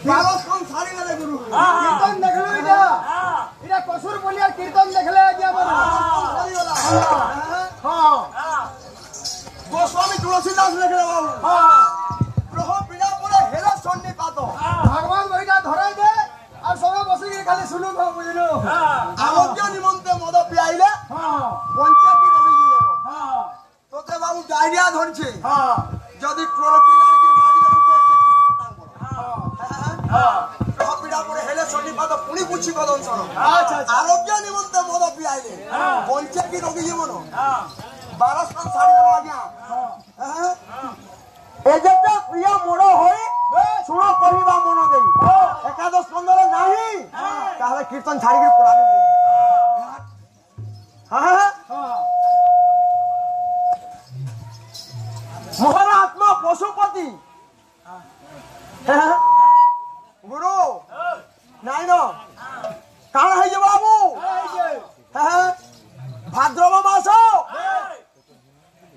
बारस कौन सारी वाले गुरु कीर्तन देखलो इरा कसुर बोलिया कीर्तन देखले आज्ञा बोलो सारी वाला हां गोस्वामी तुलसीदास लिखले बाबू हां प्रभु बिना पड़े हेला सन्नी पातो भगवान वहीटा धराई दे और सब बसी के खाली सुनु खा बुझलो आरोग्य निमंते मद पियाइले हां पंचे की रोगी जीवन हां তোতে বাবু ডায়রিয়া ধরছে हां যদি ক্লোরোকিন আর কি মারি গেল তো একটা ঠিক ফটাও বড় হ্যাঁ প্রবিড়া করে হেলে সন্নি পাতো পুনি পুছি কদন সর আচ্ছা আচ্ছা আরোগ্য নিমন্তে মদ পিয়াইলে পঞ্চে কি রোগী জীবন 12 খান ছাড়ি দেব আজ্ঞা হ্যাঁ এ যেটা প্রিয় মোড় হই শুনো কহিবা মন দেই একাদশ স্কন্ধরে নাহি তাহলে কীর্তন ছাড়ি করে পড়াবি হ্যাঁ महारात्मा पशुपति गुरु नाइन काण है बाबू भाद्रव मास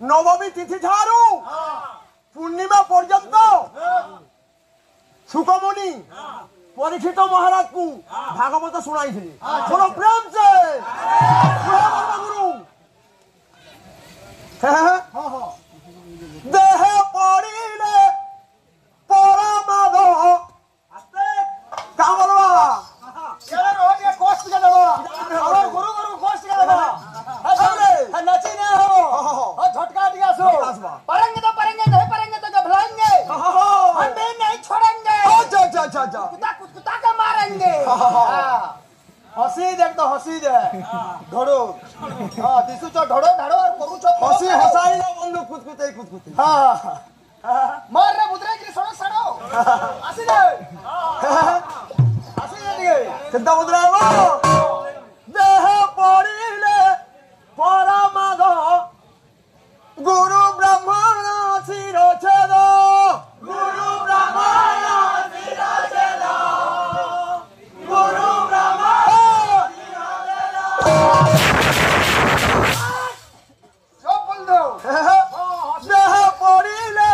नवमी तिथि ठारू पूर्णिमा पर्यंत सुकमुनि परीक्षित महाराज को भागवत सुनाई थी बोलो प्रेम से गुरु देह पड़िले परमाद का बोलवा चलो रोज ये कोस्ट के देबो और गुरु गुरु कोस्ट के देबो अरे नची ना हो और झटका दिया सो परेंगे तो घबराएंगे हम भी नहीं छोड़ेंगे अच्छा कुत्ता के मारेंगे हसी देख तो हसी दे ढोड़ो हां दिसु तो ढोड़ो ढाड़ो और करू छो हसी हसाई ना बंदू कुतकुते हां मार रे मुद्रे की सड़ो सड़ो हसी दे चिंता मुद्रा देह पड़िले परमाद गुरु ब्राह्मण शिरोच्छेद गुरु ब्राह्मण शिरोच्छेद गुरु ब्राह्मण जो बोल दो देह पड़िले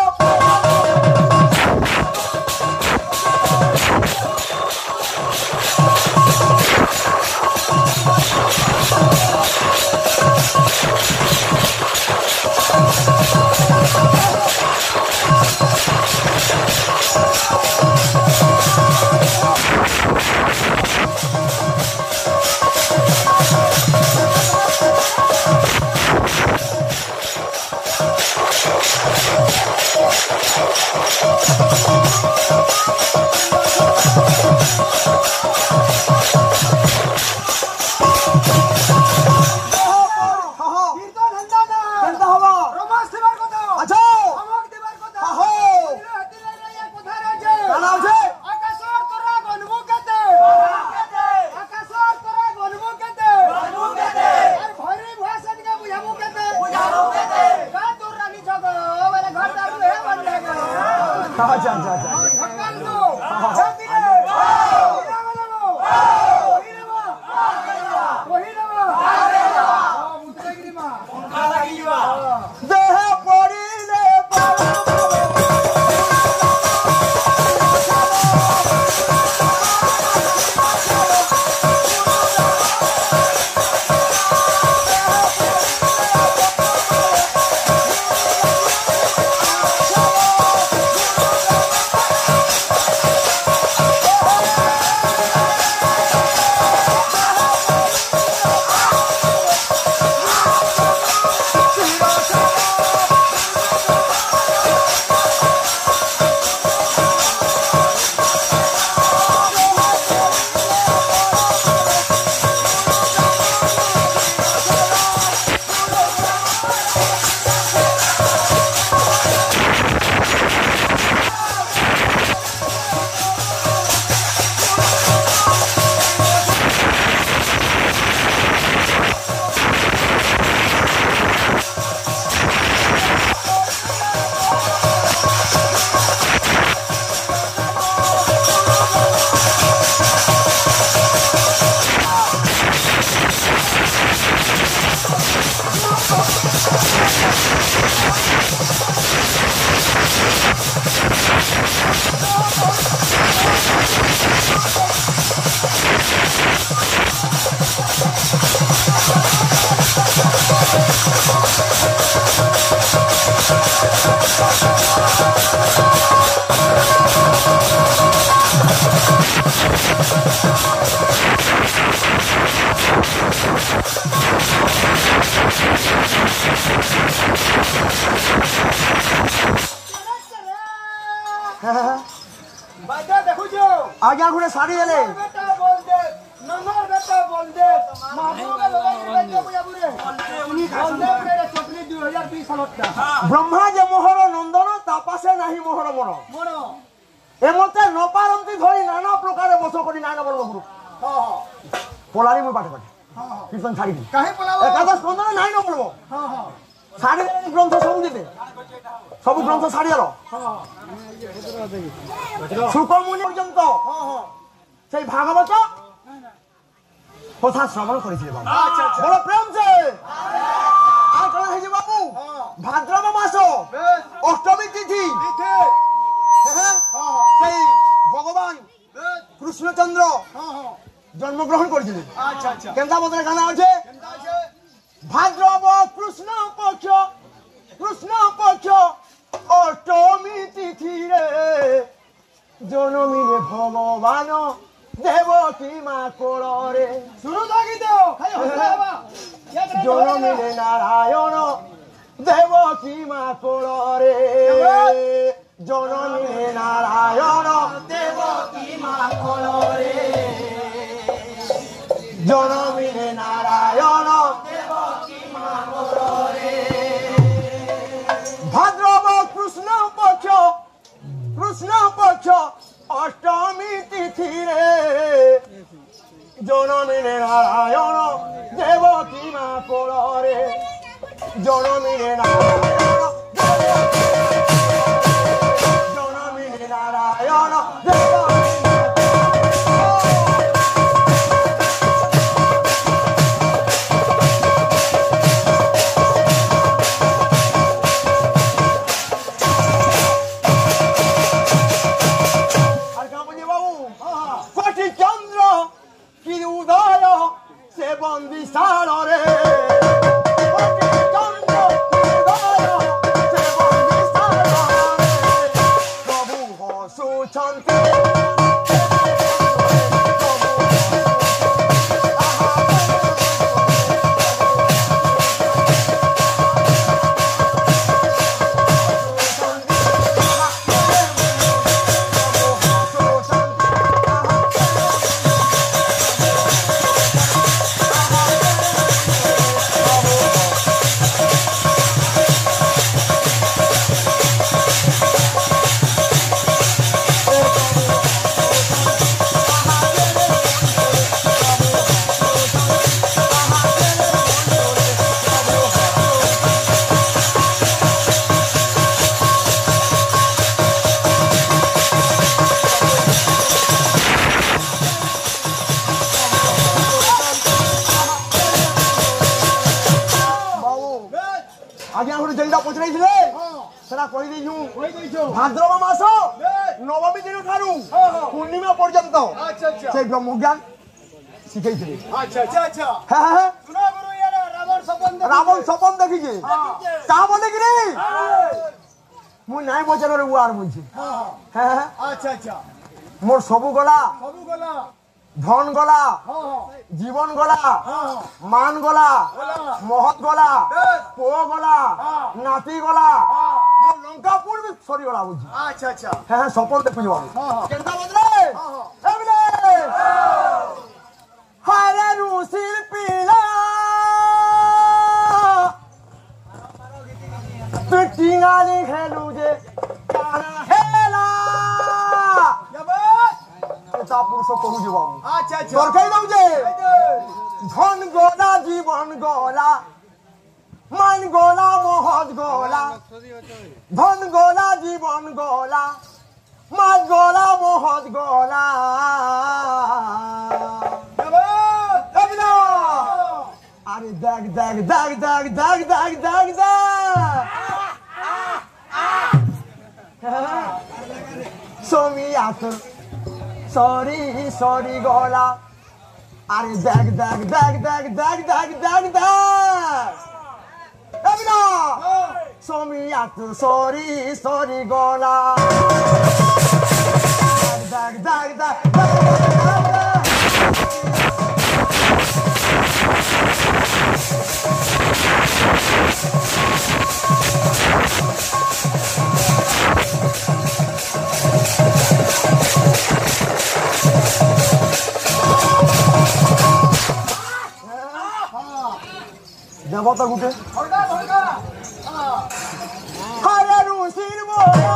बाजा देखो जो आज्ञा घुरे साड़ी देले बेटा बोल दे नंबर बेटा बोल दे महबूब का लगा के बंदे बुया बुरे बोल दे मेरे चपली 2020 सालटा ब्रह्मा जे मोहर नंदन तापासे नाही मोहर मन मोनो एमते नपारंती धरी नाना प्रकार बस करी नाना बोल गुरु हां पोलारी मु पाठ पाठ हां कीर्तन छाड़ी दी काहे पलाव एकादश स्कंदन नाही न बोलबो हां हां साड़ी ग्रंथ सब देते सब ग्रंथ साड़ी आलो हां सुकमुनि पर्यंत हां हां সেই ভাগবত কথা শ্রবণ করেছিল বাবু আচ্ছা আচ্ছা বড় প্রেম সে আর কোন হইছে বাবু ভাদ্রব মাস বেশ অষ্টমী তিথি দিতে হ্যাঁ হাं সেই ভগবান বেশ কৃষ্ণচন্দ্র हां हां জন্মগ্রহণ করেছিলেন আচ্ছা আচ্ছা কেনটা বদলে গানা আছে কেমন আছে ভাদ্রব কৃষ্ণ পক্ষ অষ্টমী তিথি রে জনমিলে ভগবান দেবকী মা কোড়রে শুরু থাকি দাও খালি হইছে বাবা জনমিলে নারায়ণ দেবকী মা কোড়রে জনমিলে নারায়ণ দেবকী মা কোড়রে জনমিলে নারায়ণ দেবকী মা কোড়রে ভাদ্রব কৃষ্ণ পক্ষ অষ্টমী তিথি রে জনমিলে নারায়ণ দেবকী মা কোড়রে জনমিলে নারায়ণ জনমিলে নারায়ণ দেবকী বন্দি সারে প্রভু হসুছন্তি আগে আমরা যেটা পচরাইছিলে সেটা কই দিছু ভাদ্রব মাস নবমী দিন ঠারু পূর্ণিমা পর্যন্ত আচ্ছা আচ্ছা সেই ব্রহ্মজ্ঞান শিখাইছিলে আচ্ছা আচ্ছা আচ্ছা হ্যাঁ হ্যাঁ শুনো গুরু ইয়ারা রাবণ স্বপন দেখিছে তা বলে কি রে মুই নাই বচনের উয়ার বলছি হ্যাঁ হ্যাঁ আচ্ছা আচ্ছা মোর সবু গলা সবু গলা ধন গলা হ্যাঁ জীবন গলা হ্যাঁ মান গলা গলা মহৎ গলা বেশ পো গলা হ্যাঁ নাতি গলা হ্যাঁ মোর লঙ্কাপুর সরি গলা বুঝি আচ্ছা আচ্ছা হ্যাঁ হ্যাঁ সফল দেখুছি বাবু হ্যাঁ কেনটা বদলে এমনে হারে রুসির পিলা তুই টিঙালি খেলু যে কানা হেলা তা পুরুষ কহুছি বাবু আচ্ছা আচ্ছা দরকার দাও যে ধন গলা জীবন গলা মান গলা মহৎ গলা ধন গলা জীবন গলা মান গলা মহৎ গলা আরে দেখ দেখ দেখ দেখ দেখ দেখ দেখ দেখ সমি আসর সরি সরি গলা আরে দেখ দেখ দেখ দেখ দেখ দেখ দেখ দেখ সমি আসর সরি সরি গলা দেখ দেখ দেখ দেখ বতা গুটে ধরকা ধরকা হারে রুসির মোরা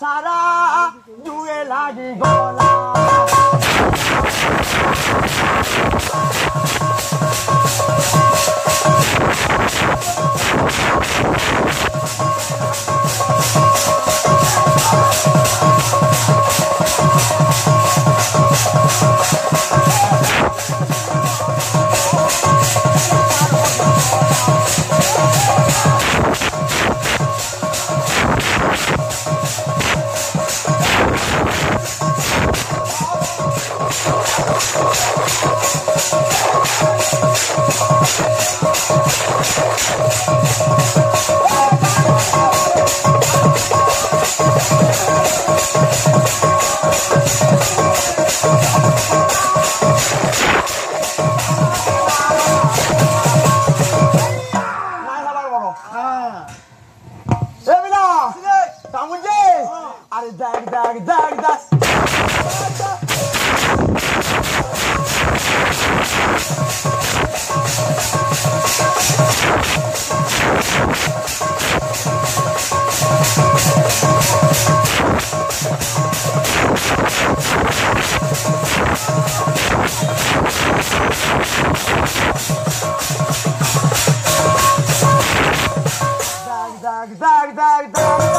সারা দুয়ে লাগি গলা আরে দেখ দেখ দেখ দেখ দেখ দেখ দেখ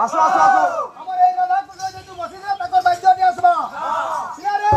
আসো আসো আসো আমার এই রাধাকৃষ্ণ যেহেতু মসজিদে তাকর বাইদ্য দিয়ে আসবা সিনারে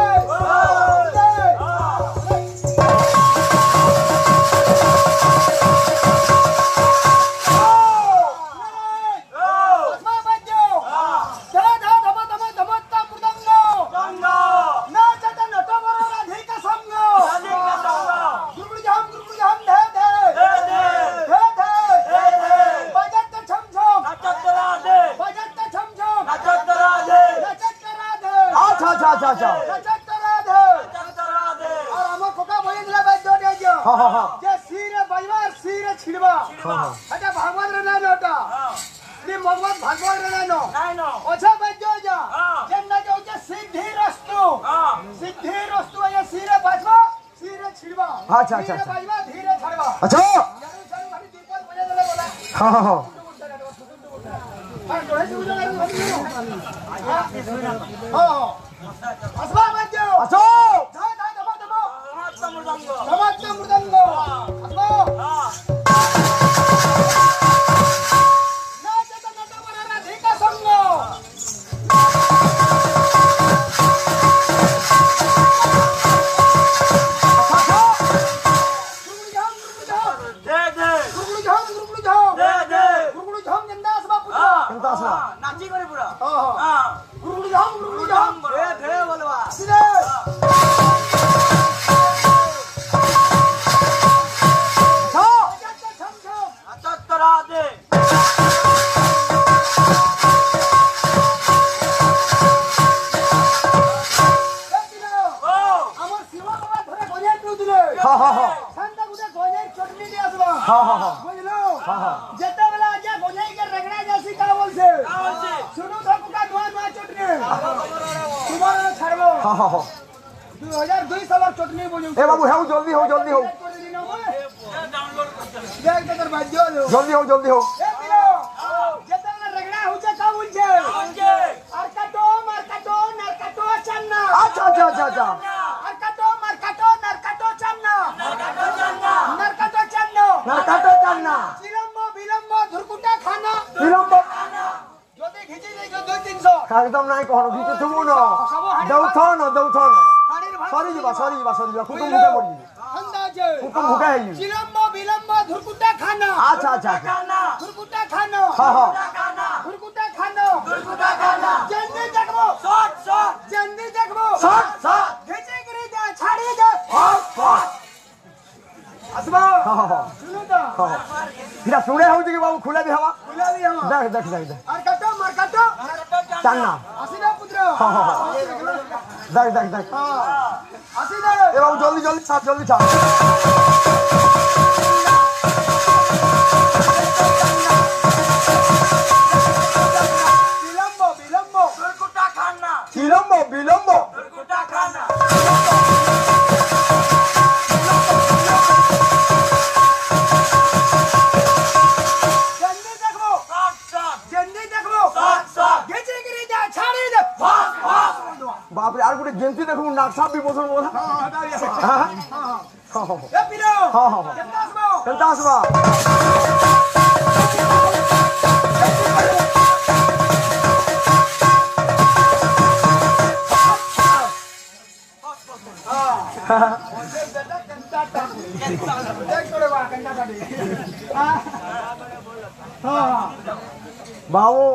हाँ हाँ हाँ जे सीरे बजवा सीरे छिड़वा हाँ हटा भगवान रे ना होता श्री भगवान भगवान रे ना नाही नो ओछा बजो जा हाँ। जे ना जो जे सिद्धि रस्तु ये सीरे बजवा सीरे छिड़वा अच्छा, अच्छा, सीरे अच्छा। बजवा धीरे छड़वा अच्छा जरूर जरूर हरी दीपक बजे दले बोला हाँ हाँ हाँ हां जोड़े जुड़े हां असबा बजो अच्छा धा धा दबा दबा समाजचा मृदंग समाजचा मृदंग असबा हा नाचता नाचता बरा राधिका संग दे दे गुरुगुरु झाम दे दे गुरुगुरु झाम जंदास बापू केनता असला नाची करे पुरा हां हा गुरुगुरु झाम दे दे बोलवा सीधे अच्छा छम छम आता तरा दे ओ আমার শিবা বাবা ধরে গজাই দিলে हाँ हाँ हाँ ঠান্ডা গুদে গজাই চটনি দিয়ে আসবা हाँ हाँ हाँ বুঝলো हाँ हाँ যেতে বেলা আজা গজাই কে রগড়া যাসি কা বলছে आवचे শুনো ধকুকা নোয়া নোয়া চটনি তোমার ছাড়বো हाँ हाँ हाँ 2002 সালের চটনি বলুন ए बाबू हो जल्दी हो जल्दी हो डाउनलोड करते দেখ তোর বাজ্য দেও जल्दी हो जल्दी हो এ পিলো যেতে বেলা রগড়া হচ্ছে কা বলছে आवचे মারকাটো চান্না अच्छा अच्छा अच्छा अच्छा মারকাটো চান্না নারকাটো চান্না नाकाटा करना বিলম্ব ধুরকুটা খানা विलंब যদি ঘিচি যাই 2-300 एकदम नहीं कहनो बीते तुमु न दौथन दौथन হাড়ির ভাত सरी जीवा कुटुम मुके मरी আন্দাজে कुटुम मुके है বিলম্ব ধুরকুটা খানা अच्छा अच्छा अच्छा काना ধুরকুটা খানা हाँ हाँ काना ধুরকুটা খানা दुर्गुटा काना জন্দি দেখবো शॉट शॉट জন্দি দেখবো सात सात ঘিচি গরি দে ছাড়ি দে আসবা हाँ हाँ हाँ শুনো তো हाँ फिर सुने हो कि बाबू खुला भी हवा বুলাবি আমার देख देख देख देख আর কাটো মারকাটো चलना আসিনা পুত্র हाँ हाँ हाँ देख देख देख আসিনা ए बाबू जल्दी जल्दी छाप जल्दी छाप বিলম্ব दुर्गुटा खाना विलंब विलंब दुर्गुटा खाना জন্দি দেখবো शॉट शॉट জন্দি দেখবো शॉट शॉट ঘিচি গরি দে ছাড়ি দে बाप रे यार गोटे जेंती देखू नाकसा भी बोसन बोला हां हां এ পিলো हां हां কেমন আসবো केनता आसबा बाबू